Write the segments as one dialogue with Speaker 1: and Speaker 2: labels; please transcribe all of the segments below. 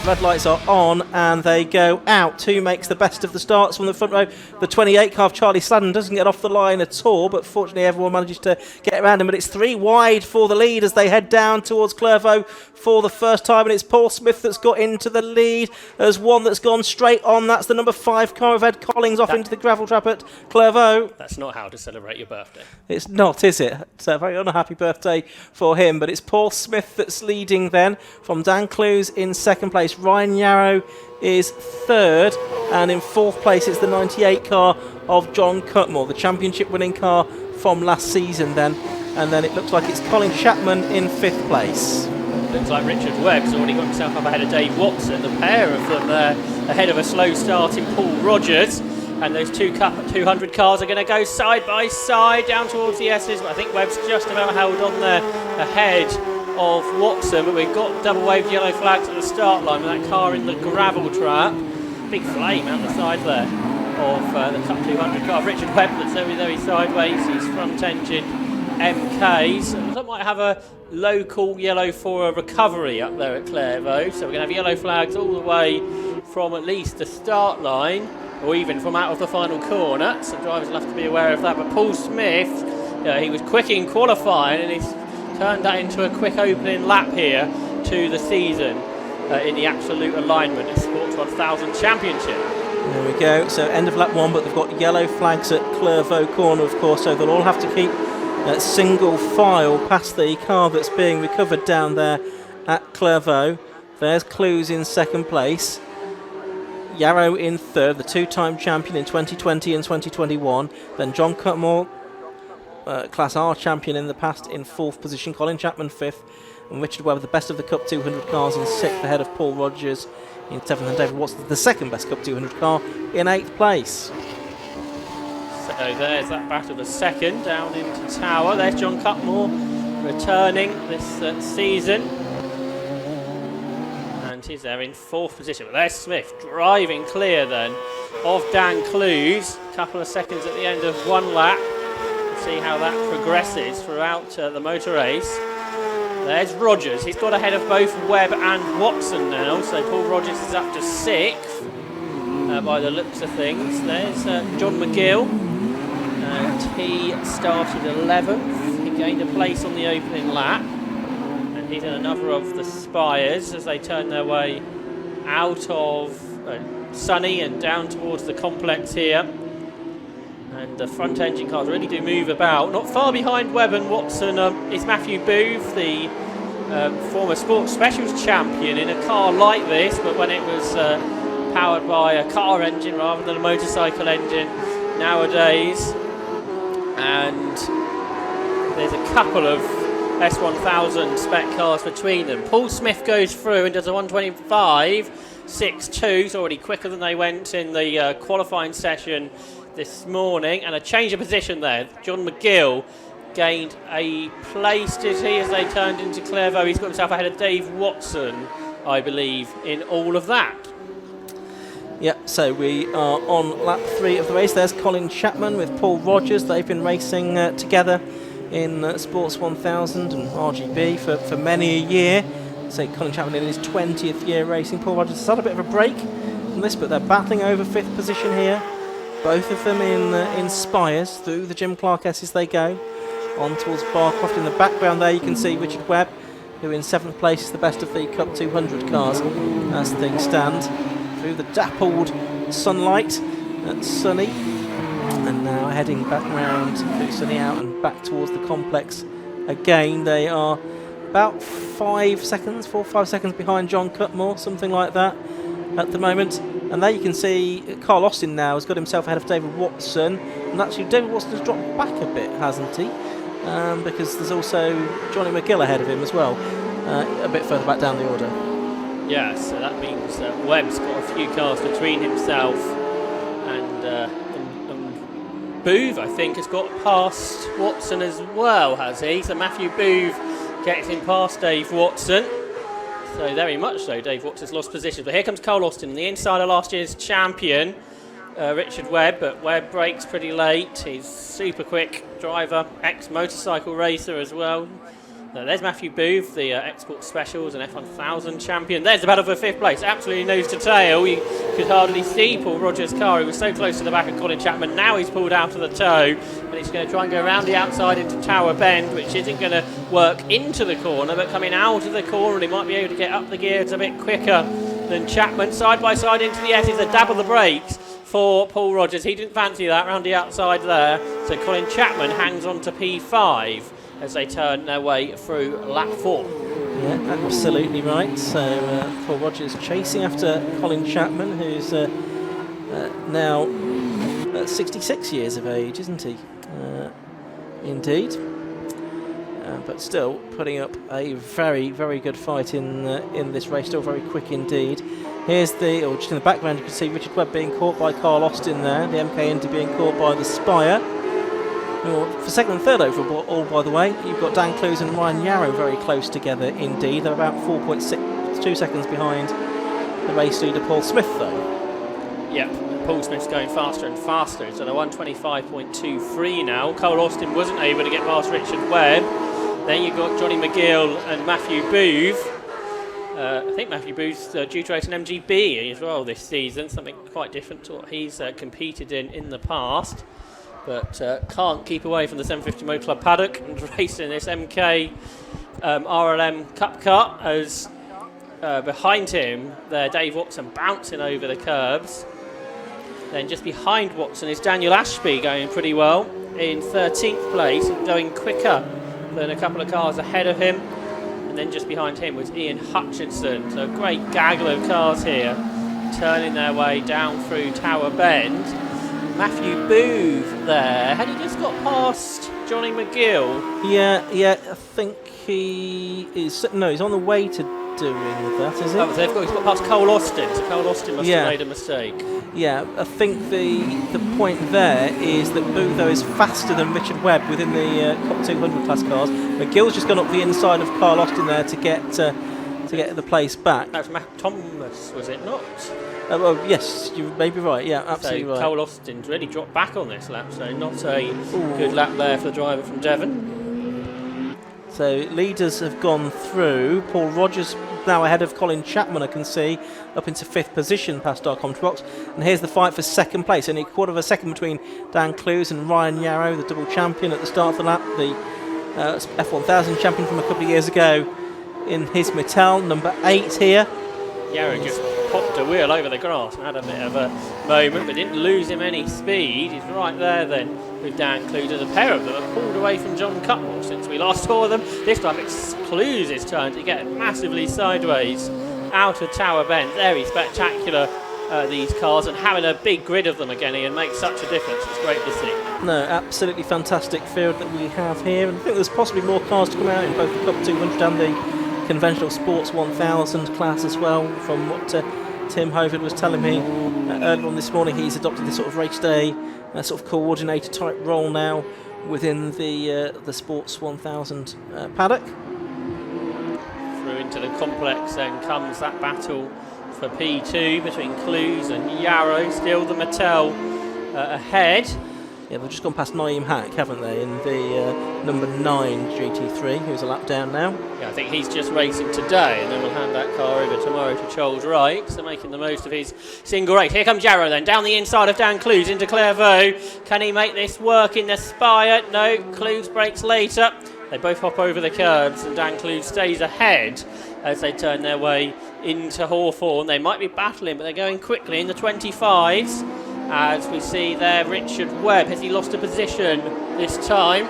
Speaker 1: red lights are on and they go out. 2 makes the best of the starts from the front row. The 28 car of Charlie Sladden doesn't get off the line at all, but fortunately everyone manages to get around him. But it's 3 wide for the lead as they head down towards Clairvaux for the first time, and it's Paul Smith that's got into the lead. There's one that's gone straight on. That's the number 5 car of Ed Collins off into the gravel trap at Clairvaux.
Speaker 2: That's not how to celebrate your birthday.
Speaker 1: It's not, is it? It's a very unhappy birthday for him, but it's Paul Smith that's leading then from Dan Clues in second place. Ryan Yarrow is third, and in fourth place it's the 98 car of John Cutmore, the championship winning car from last season then. And then it looks like it's Colin Chapman in fifth place.
Speaker 2: Looks like Richard Webb's already got himself up ahead of Dave Watson. The pair of them there ahead of a slow starting Paul Rogers. And those 200 cars are going to go side by side down towards the S's. I think Webb's just about held on there ahead of Watson. But we've got double-waved yellow flags at the start line with that car in the gravel trap. Big flame out the side there of the Cup 200 car. Richard Webb that's very sideways. He's front-engine MKs. That might have a local yellow for a recovery up there at Clairvaux. So we're going to have yellow flags all the way from at least the start line, or even from out of the final corner. So drivers will have to be aware of that. But Paul Smith, he was quick in qualifying, and he's turned that into a quick opening lap here to the season in the absolute alignment of Sports 1000 Championship.
Speaker 1: There we go. So end of lap 1, but they've got yellow flags at Clairvaux corner, of course, so they'll all have to keep single file past the car that's being recovered down there at Clairvaux. There's Clues in second place. Yarrow in third, the 2-time champion in 2020 and 2021. Then John Cutmore, Class R champion in the past, in fourth position. Colin Chapman fifth. And Richard Webb, the best of the Cup 200 cars, in sixth, ahead of Paul Rogers in seventh. And David Watson, the second best Cup 200 car, in eighth place.
Speaker 2: So there's that battle of second down into Tower. There's John Cutmore returning this season. And he's there in fourth position. But there's Smith driving clear then of Dan Clues. A couple of seconds at the end of one lap. We'll see how that progresses throughout the motor race. There's Rogers. He's got ahead of both Webb and Watson now. So Paul Rogers is up to sixth by the looks of things. There's John McGill. And he started 11th. He gained a place on the opening lap. And he's in another of the Spires as they turn their way out of Sunny and down towards the complex here. And the front engine cars really do move about. Not far behind Webb and Watson is Matthew Booth, the former Sports Specials champion in a car like this, but when it was powered by a car engine rather than a motorcycle engine nowadays. And there's a couple of S1000 spec cars between them. Paul Smith goes through and does a 125.62. It's already quicker than they went in the qualifying session this morning. And a change of position there. John McGill gained a place, did he, as they turned into Clairvaux. He's got himself ahead of Dave Watson, I believe, in all of that.
Speaker 1: Yep, so we are on lap 3 of the race. There's Colin Chapman with Paul Rogers. They've been racing together in Sports 1000 and RGB for many a year. So Colin Chapman in his 20th year racing. Paul Rogers has had a bit of a break from this, but they're battling over 5th position here. Both of them in Spires. Through the Jim Clark S's they go. On towards Barcroft. In the background there you can see Richard Webb, who in 7th place is the best of the Cup 200 cars as things stand. Through the dappled sunlight at Sunny, and now heading back round through Sunny out and back towards the complex again. They are about 4 or 5 seconds behind John Cutmore, something like that at the moment. And there you can see Carl Austin now has got himself ahead of David Watson, and actually David Watson has dropped back a bit, hasn't he? Because there's also Johnny McGill ahead of him as well, a bit further back down the order.
Speaker 2: Yeah, so that means that Webb's got a few cars between himself and Booth, I think, has got past Watson as well, has he? So Matthew Booth gets him past Dave Watson. So very much so, Dave Watson's lost position. But here comes Cole Austin, the inside of last year's champion, Richard Webb. But Webb brakes pretty late. He's super quick driver, ex-motorcycle racer as well. There's Matthew Booth, the Export Specials and F1000 champion. There's the battle for 5th place, absolutely nose to tail. You could hardly see Paul Rogers' car. He was so close to the back of Colin Chapman. Now he's pulled out of the toe, and he's going to try and go around the outside into Tower Bend, which isn't going to work into the corner, but coming out of the corner, he might be able to get up the gears a bit quicker than Chapman. Side by side into the S is a dab of the brakes for Paul Rogers. He didn't fancy that round the outside there, so Colin Chapman hangs on to P5 as they turn their way through lap 4.
Speaker 1: Yeah, absolutely right. So Paul Rogers chasing after Colin Chapman, who's now 66 years of age, isn't he? Indeed. But still putting up a very, very good fight in this race. Still very quick indeed. Here's just in the background, you can see Richard Webb being caught by Carl Austin there. The MK Indy being caught by the Spire. For second and third overall, by the way, you've got Dan Clues and Ryan Yarrow very close together indeed. They're about 4.2 seconds behind the race leader Paul Smith, though.
Speaker 2: Yep, Paul Smith's going faster and faster. It's at a 125.23 now. Cole Austin wasn't able to get past Richard Webb. Then you've got Johnny McGill and Matthew Booth. I think Matthew Booth's due to race an MGB as well this season, something quite different to what he's competed in the past. But can't keep away from the 750 Motor Club paddock and racing this MK RLM Cup car as behind him there Dave Watson bouncing over the curbs. Then just behind Watson is Daniel Ashby going pretty well in 13th place and going quicker than a couple of cars ahead of him. And then just behind him was Ian Hutchinson. So a great gaggle of cars here turning their way down through Tower Bend. Matthew Booth there. Had he just got past Johnny McGill?
Speaker 1: Yeah, I think he is. No, he's on the way to doing that, is he?
Speaker 2: Oh, he's got past Cole Austin, so Cole Austin must have made a mistake.
Speaker 1: Yeah, I think the point there is that Booth, though, is faster than Richard Webb within the Cup 200 class cars. McGill's just gone up the inside of Carl Austin there to get the place back.
Speaker 2: That was Matt Thomas, was it not?
Speaker 1: Well, yes, you may be right. Yeah, absolutely right.
Speaker 2: Cole Austin's really dropped back on this lap, so not a good lap there for the driver from Devon.
Speaker 1: So leaders have gone through. Paul Rogers now ahead of Colin Chapman, I can see, up into 5th position past our commentary box. And here's the fight for second place. Only a quarter of a second between Dan Clues and Ryan Yarrow, the double champion at the start of the lap, the F1000 champion from a couple of years ago in his Mattel, number 8 here.
Speaker 2: Yarrow just popped a wheel over the grass and had a bit of a moment, but didn't lose him any speed. He's right there then with Dan Clues, and the pair of them have pulled away from John Cutmore since we last saw them. This time it's Clues' turn to get massively sideways out of Tower Bend. Very spectacular, these cars, and having a big grid of them again, Ian, makes such a difference. It's great to see.
Speaker 1: No, absolutely fantastic field that we have here, and I think there's possibly more cars to come out in both the Cup 200 and the conventional Sports 1000 class as well. From what Tim Hovard was telling me earlier on this morning, he's adopted this sort of race day sort of coordinator type role now within the Sports 1000 paddock.
Speaker 2: Through into the complex then comes that battle for P2 between Clues and Yarrow. Still the Mattel ahead.
Speaker 1: Yeah, they've just gone past Naeem Hack, haven't they, in the number 9 GT3, who's a lap down now.
Speaker 2: Yeah, I think he's just racing today, and then we'll hand that car over tomorrow to Charles Wright, so making the most of his single race. Here comes Yarrow then, down the inside of Dan Clues into Clairvaux. Can he make this work in the Spire? No, Clues breaks later. They both hop over the curbs, and Dan Clues stays ahead as they turn their way into Hawthorne. They might be battling, but they're going quickly in the 25s. As we see there, Richard Webb, has he lost a position this time?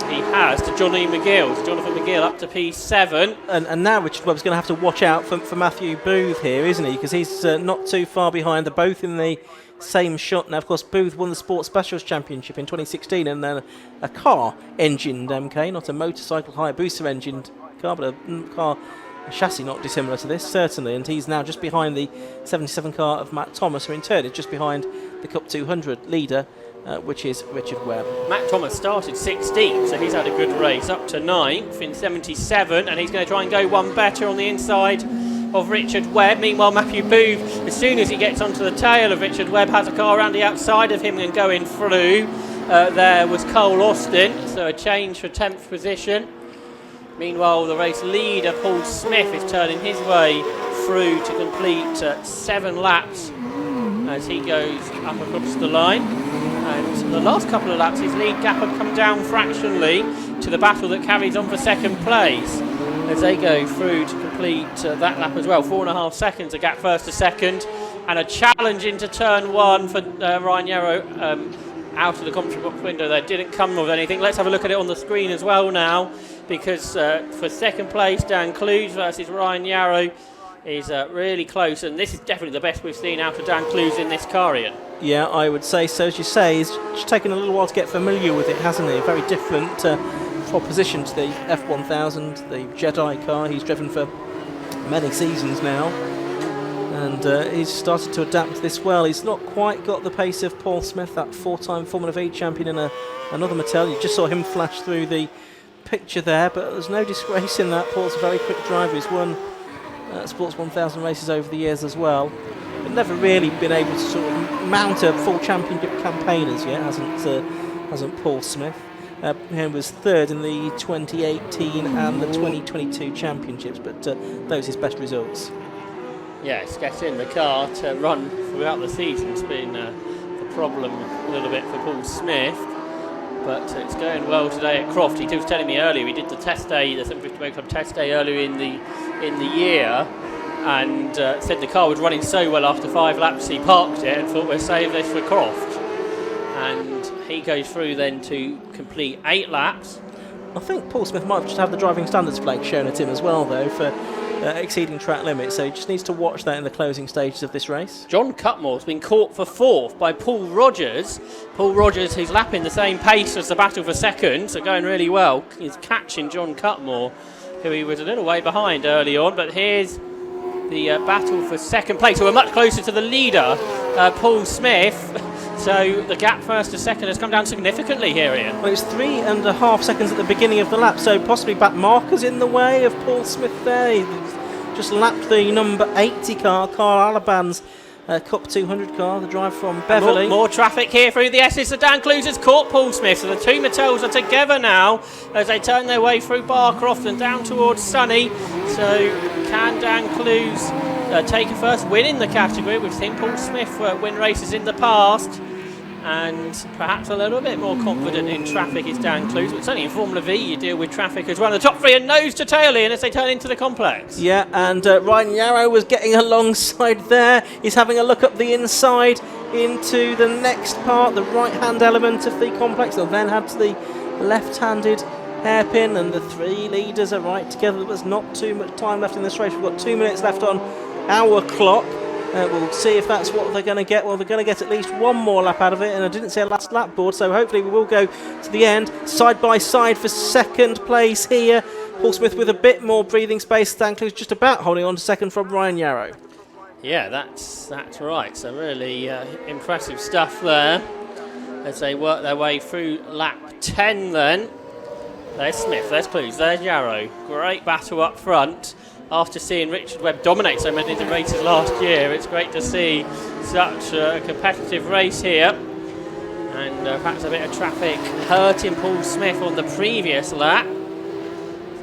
Speaker 2: He has, to Johnny McGill. So Jonathan McGill up to P7.
Speaker 1: And now Richard Webb's going to have to watch out for Matthew Booth here, isn't he? Because he's not too far behind. They're both in the same shot. Now, of course, Booth won the Sports Specials Championship in 2016, and then a car-engined MK, not a motorcycle Hayabusa-engined car, but a chassis not dissimilar to this, certainly, and he's now just behind the 77 car of Matt Thomas, who in turn is just behind the Cup 200 leader, which is Richard Webb.
Speaker 2: Matt Thomas started 16th, so he's had a good race, up to 9th in 77, and he's going to try and go one better on the inside of Richard Webb. Meanwhile, Matthew Booth, as soon as he gets onto the tail of Richard Webb, has a car around the outside of him and going through. There was Cole Austin, so a change for 10th position. Meanwhile, the race leader, Paul Smith, is turning his way through to complete 7 laps as he goes up across the line. And the last couple of laps, his lead gap had come down fractionally to the battle that carries on for second place as they go through to complete that lap as well. 4.5 seconds, a gap first to second, and a challenge into turn 1 for Ryan Yarrow out of the commentary box window there. Didn't come with anything. Let's have a look at it on the screen as well now, because for second place, Dan Clues versus Ryan Yarrow is really close, and this is definitely the best we've seen out of Dan Clues in this car, Ian.
Speaker 1: Yeah, I would say so. As you say, he's just taken a little while to get familiar with it, hasn't he? A very different proposition to the F1000, the Jedi car he's driven for many seasons now. And he's started to adapt to this well. He's not quite got the pace of Paul Smith, that 4-time Formula V champion in another Mattel. You just saw him flash through the picture there, but there's no disgrace in that. Paul's a very quick driver. He's won Sports 1000 races over the years as well, but never really been able to sort of mount a full championship campaign as yet, hasn't Paul Smith. He was third in the 2018 and the 2022 championships, but those his best results.
Speaker 2: Yes, get in the car to run throughout the season. It's been the problem a little bit for Paul Smith, but it's going well today at Croft. He was telling me earlier, we did the test day, the 750 Motor Club test day earlier in the year, and said the car was running so well after 5 laps he parked it and thought we'll save this for Croft. And he goes through then to complete 8 laps.
Speaker 1: I think Paul Smith might have just had the driving standards flag shown at him as well, though, for exceeding track limits, so he just needs to watch that in the closing stages of this race.
Speaker 2: John Cutmore's been caught for 4th by Paul Rogers. Paul Rogers, who's lapping the same pace as the battle for second, so going really well. He's catching John Cutmore, who he was a little way behind early on, but here's the battle for second place. So we're much closer to the leader, Paul Smith. So the gap first to second has come down significantly here, Ian.
Speaker 1: Well, it's 3.5 seconds at the beginning of the lap, so possibly back markers in the way of Paul Smith there. He just lapped the number 80 car, Carl Alaban's Cup 200 car, the drive from Beverley.
Speaker 2: More traffic here through the S's. So Dan Clues has caught Paul Smith. So the two Mattels are together now as they turn their way through Barcroft and down towards Sunny. So can Dan Clues take a first win in the category? We've seen Paul Smith win races in the past, and perhaps a little bit more confident in traffic is Dan Clues, but certainly in Formula V you deal with traffic as well. The top 3 are nose to tail in as they turn into the complex.
Speaker 1: Yeah, and Ryan Yarrow was getting alongside there. He's having a look up the inside into the next part, the right-hand element of the complex. they'll then head to the left-handed hairpin, and the 3 leaders are right together. There's not too much time left in this race. We've got 2 minutes left on our clock. We'll see if that's what they're going to get. Well, they're going to get at least one more lap out of it, and I didn't see a last lap board, so hopefully we will go to the end. Side by side for second place here. Paul Smith with a bit more breathing space. Dan Clues just about holding on to second from Ryan Yarrow.
Speaker 2: Yeah, that's right. So really impressive stuff there as they work their way through lap 10 then. There's Smith, there's Clues, there's Yarrow. Great battle up front. After seeing Richard Webb dominate so many of the races last year, it's great to see such a competitive race here. And perhaps a bit of traffic hurting Paul Smith on the previous lap.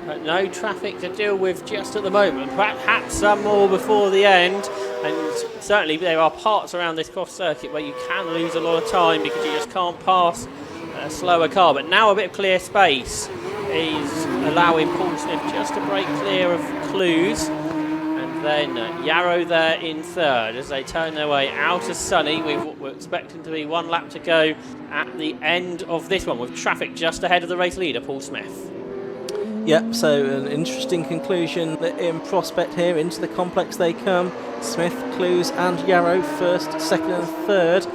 Speaker 2: But no traffic to deal with just at the moment. Perhaps some more before the end. And certainly there are parts around this Croft circuit where you can lose a lot of time because you just can't pass a slower car. But now a bit of clear space is allowing Paul Smith just to break clear of Clues, and then Yarrow there in third as they turn their way out of Sunny. We're expecting to be 1 lap to go at the end of this one, with traffic just ahead of the race leader, Paul Smith.
Speaker 1: Yep, so an interesting conclusion in prospect here. Into the complex they come. Smith, Clues and Yarrow first, second and third.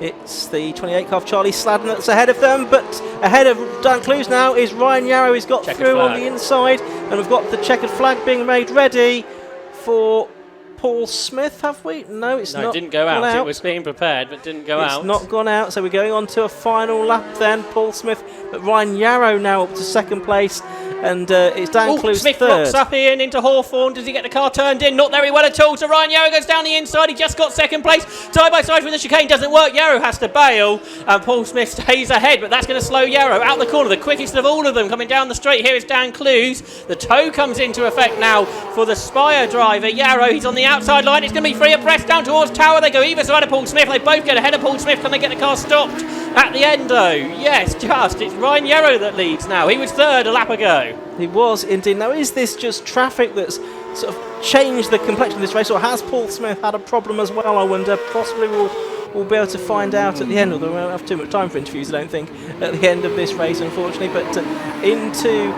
Speaker 1: It's the 28 car of Charlie Sladden that's ahead of them, but ahead of Dan Clues now is Ryan Yarrow. He's got
Speaker 2: checkered
Speaker 1: through
Speaker 2: flag
Speaker 1: on the inside, and we've got the checkered flag being made ready for Paul Smith, have we? No, it's not.
Speaker 2: No, it didn't go out. It was being prepared, but didn't go out.
Speaker 1: It's not gone out, so we're going on to a final lap then. Paul Smith, but Ryan Yarrow now up to second place. and it's Dan Clues
Speaker 2: Smith
Speaker 1: third.
Speaker 2: rocks up in into Hawthorne. Does he get the car turned in? Not very well at all. So Ryan Yarrow goes down the inside. He just got second place. Side by side with the chicane doesn't work. Yarrow has to bail, and Paul Smith stays ahead, but that's going to slow Yarrow out the corner. The quickest of all of them coming down the straight here is Dan Clues. The toe comes into effect now for the Spire driver. Yarrow, he's on the outside line. It's going to be free of press down towards Tower. They go either side of Paul Smith. They both get ahead of Paul Smith. Can they get the car stopped at the end though? Yes, just. It's Ryan Yarrow that leads now. He was third a lap ago.
Speaker 1: He was indeed. Now, is this just traffic that's sort of changed the complexion of this race, or has Paul Smith had a problem as well? I wonder. Possibly we'll be able to find out at the end, although we won't have too much time for interviews, I don't think, at the end of this race, unfortunately. But into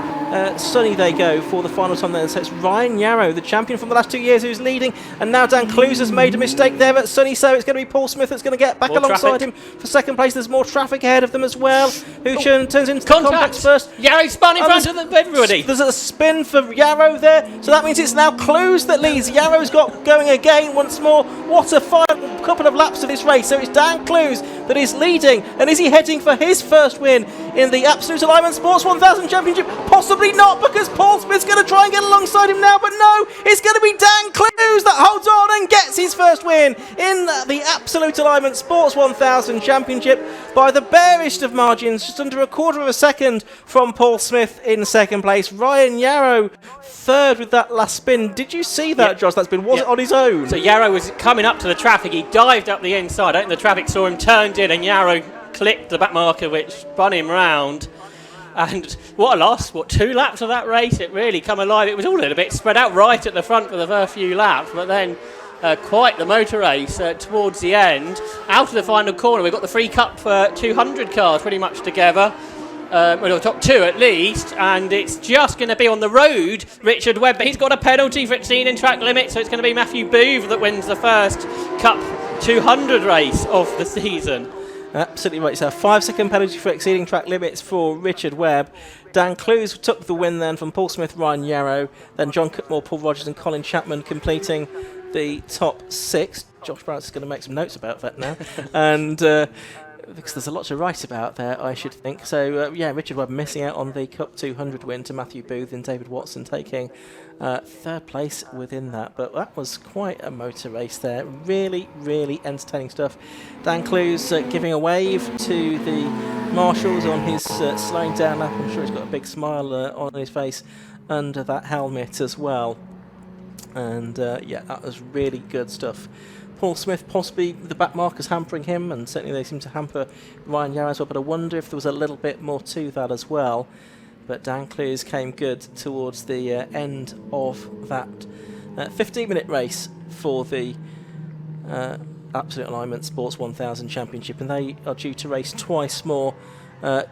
Speaker 1: Sunny they go for the final time there. So it's Ryan Yarrow, the champion from the last 2 years, who's leading, and now Dan Clues has made a mistake there at Sunny, so it's going to be Paul Smith that's going to get back alongside him for second place. There's more traffic ahead of them as well, who turns into the complex first.
Speaker 2: Yarrow spun in front of everybody.
Speaker 1: There's a spin for Yarrow there, so that means it's now Clues that leads. Yarrow's got going again once more. What a final couple of laps of this race. So it's Dan Clues that is leading, and is he heading for his first win in the Absolute Alignment Sports 1000 Championship? Possibly not, because Paul Smith's going to try and get alongside him now, but no, it's going to be Dan Clues that holds on and gets his first win in the Absolute Alignment Sports 1000 Championship by the barest of margins, just under a quarter of a second from Paul Smith in second place. Ryan Yarrow third with that last spin. Did you see that, Josh? That spin, was it on his own?
Speaker 2: So Yarrow was coming up to the traffic. He dived up the inside. I think the traffic saw him, turned in, and Yarrow clipped the back marker, which spun him round. And what a loss. 2 laps of that race? It really come alive. It was all a little bit spread out right at the front for the first few laps, but then quite the motor race towards the end. Out of the final corner, we've got the free cup for 200 cars pretty much together. Well, the top 2 at least, and it's just going to be on the road, Richard Webb, but he's got a penalty for exceeding track limit, so it's going to be Matthew Booth that wins the first Cup 200 race of the season.
Speaker 1: Absolutely right. So a 5-second penalty for exceeding track limits for Richard Webb. Dan Clues took the win then from Paul Smith, Ryan Yarrow, then John Cutmore, Paul Rogers and Colin Chapman completing the top 6. Josh Brown's is going to make some notes about that now. And because there's a lot to write about there, I should think. So, Richard Webb missing out on the Cup 200 win to Matthew Booth, and David Watson taking third place within that. But that was quite a motor race there. Really, really entertaining stuff. Dan Clues giving a wave to the marshals on his slowing down lap. I'm sure he's got a big smile on his face under that helmet as well. And, that was really good stuff. Paul Smith, possibly the back markers hampering him, and certainly they seem to hamper Ryan Yarrow as well, but I wonder if there was a little bit more to that as well. But Dan Clues came good towards the end of that 15-minute race for the Absolute Alignment Sports 1000 Championship, and they are due to race twice more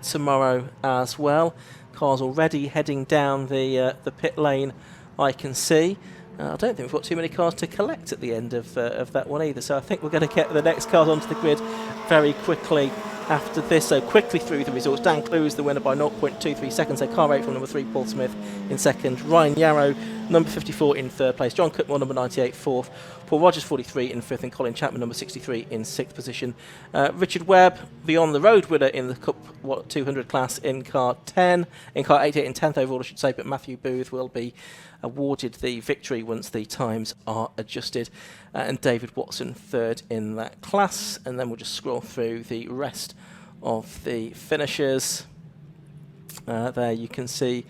Speaker 1: tomorrow as well. Cars already heading down the pit lane, I can see. I don't think we've got too many cars to collect at the end of that one either, so I think we're going to get the next cars onto the grid very quickly after this. So quickly through the results. Dan Clues the winner by 0.23 seconds. So car rate from number 3, Paul Smith in second. Ryan Yarrow, number 54 in third place. John Cutmore, number 98, fourth. Paul Rogers, 43 in fifth, and Colin Chapman, number 63 in sixth position. Richard Webb, the on-the-road winner in the Cup 200 class in car 10, in car 88 in 10th overall, I should say, but Matthew Booth will be awarded the victory once the times are adjusted, and David Watson third in that class. And then we'll just scroll through the rest of the finishers. There you can see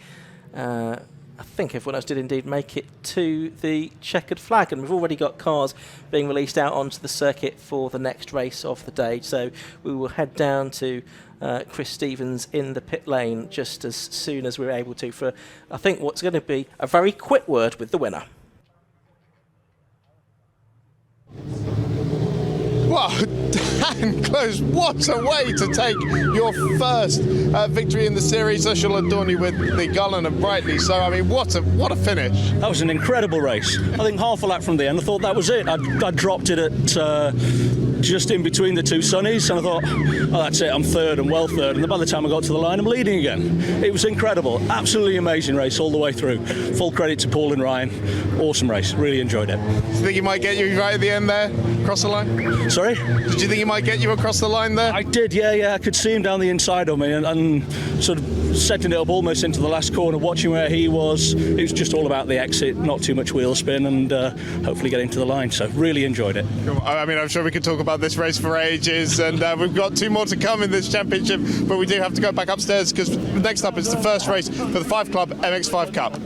Speaker 1: I think everyone else did indeed make it to the checkered flag, and we've already got cars being released out onto the circuit for the next race of the day, so we will head down to Chris Stevens in the pit lane just as soon as we're able to for, I think, what's going to be a very quick word with the winner.
Speaker 3: Well, Dan Clues, what a way to take your first victory in the series. I shall adorn you with the Garland and Brightly. So, I mean, what a finish.
Speaker 4: That was an incredible race. I think half a lap from the end, I thought that was it. I dropped it at just in between the two Sunnies, and I thought, oh, that's it, I'm third and well third. And by the time I got to the line, I'm leading again. It was incredible, absolutely amazing race all the way through. Full credit to Paul and Ryan. Awesome race, really enjoyed it.
Speaker 3: Do you think he might get you right at the end there, across the line?
Speaker 4: Sorry?
Speaker 3: Did you think he might get you across the line there?
Speaker 4: I did, yeah. I could see him down the inside of me and sort of setting it up almost into the last corner, watching where he was. It was just all about the exit, not too much wheel spin, and hopefully getting to the line. So really enjoyed it.
Speaker 3: I mean, I'm sure we could talk about this race for ages, and we've got 2 more to come in this championship, but we do have to go back upstairs because next up is the first race for the 5 Club MX5 Cup.